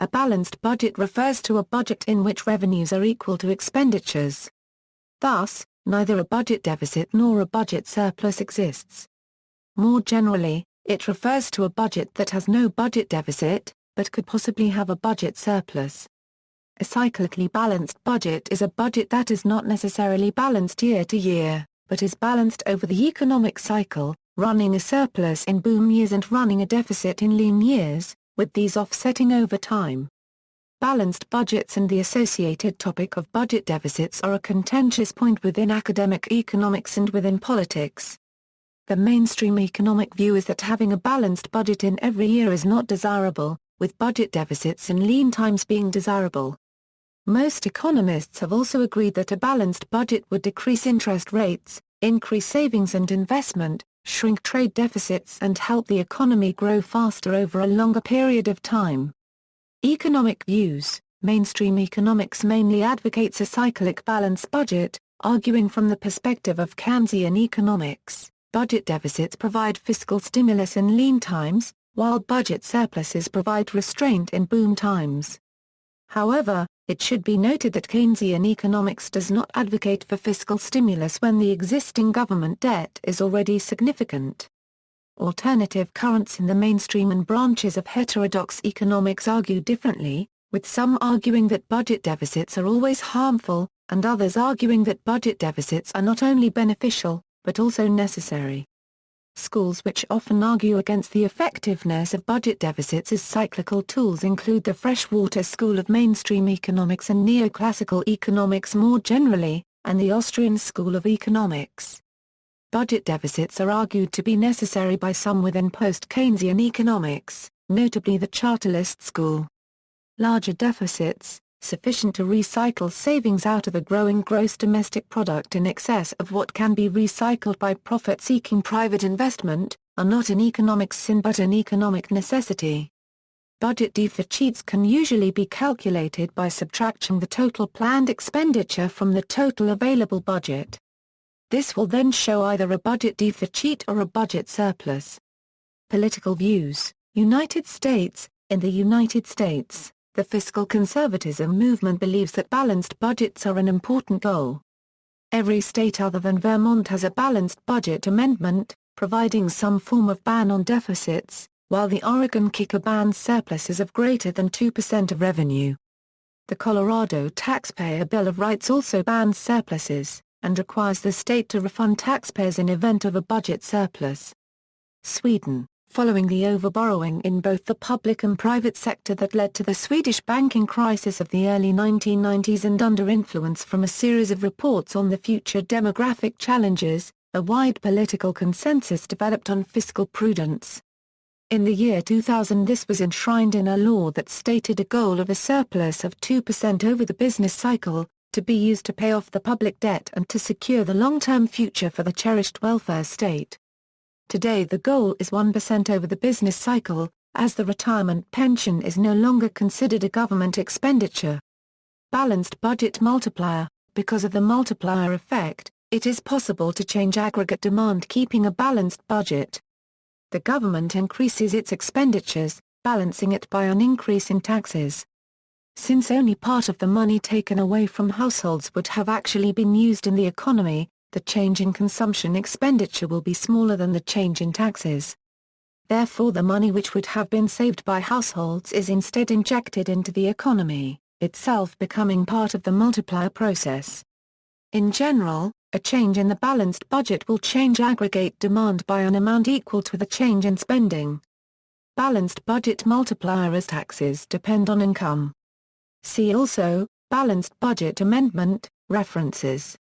A balanced budget refers to a budget in which revenues are equal to expenditures. Thus, neither a budget deficit nor a budget surplus exists. More generally, it refers to a budget that has no budget deficit, but could possibly have a budget surplus. A cyclically balanced budget is a budget that is not necessarily balanced year to year, but is balanced over the economic cycle, running a surplus in boom years and running a deficit in lean years, with these offsetting over time. Balanced budgets and the associated topic of budget deficits are a contentious point within academic economics and within politics. The mainstream economic view is that having a balanced budget in every year is not desirable, with budget deficits in lean times being desirable. Most economists have also agreed that a balanced budget would decrease interest rates, increase savings and investment, shrink trade deficits and help the economy grow faster over a longer period of time. Economic views. Mainstream economics mainly advocates a cyclic balanced budget, arguing from the perspective of Keynesian economics. Budget deficits provide fiscal stimulus in lean times, while budget surpluses provide restraint in boom times. However, it should be noted that Keynesian economics does not advocate for fiscal stimulus when the existing government debt is already significant. Alternative currents in the mainstream and branches of heterodox economics argue differently, with some arguing that budget deficits are always harmful, and others arguing that budget deficits are not only beneficial, but also necessary. Schools which often argue against the effectiveness of budget deficits as cyclical tools include the Freshwater School of Mainstream Economics and Neoclassical Economics more generally, and the Austrian School of Economics. Budget deficits are argued to be necessary by some within post-Keynesian economics, notably the Chartist school. Larger deficits, sufficient to recycle savings out of a growing gross domestic product in excess of what can be recycled by profit-seeking private investment, are not an economic sin but an economic necessity. Budget deficits can usually be calculated by subtracting the total planned expenditure from the total available budget. This will then show either a budget deficit or a budget surplus. Political views. United States. In the United States, the fiscal conservatism movement believes that balanced budgets are an important goal. Every state other than Vermont has a balanced budget amendment, providing some form of ban on deficits, while the Oregon kicker bans surpluses of greater than 2% of revenue. The Colorado Taxpayer Bill of Rights also bans surpluses, and requires the state to refund taxpayers in event of a budget surplus. Sweden. Following the overborrowing in both the public and private sector that led to the Swedish banking crisis of the early 1990s and under influence from a series of reports on the future demographic challenges, a wide political consensus developed on fiscal prudence. In the year 2000 this was enshrined in a law that stated a goal of a surplus of 2% over the business cycle, to be used to pay off the public debt and to secure the long-term future for the cherished welfare state. Today the goal is 1% over the business cycle, as the retirement pension is no longer considered a government expenditure. Balanced budget multiplier. Because of the multiplier effect, it is possible to change aggregate demand keeping a balanced budget. The government increases its expenditures, balancing it by an increase in taxes. Since only part of the money taken away from households would have actually been used in the economy, the change in consumption expenditure will be smaller than the change in taxes. Therefore the money which would have been saved by households is instead injected into the economy, itself becoming part of the multiplier process. In general, a change in the balanced budget will change aggregate demand by an amount equal to the change in spending. Balanced budget multiplier as taxes depend on income. See also, Balanced Budget Amendment, references.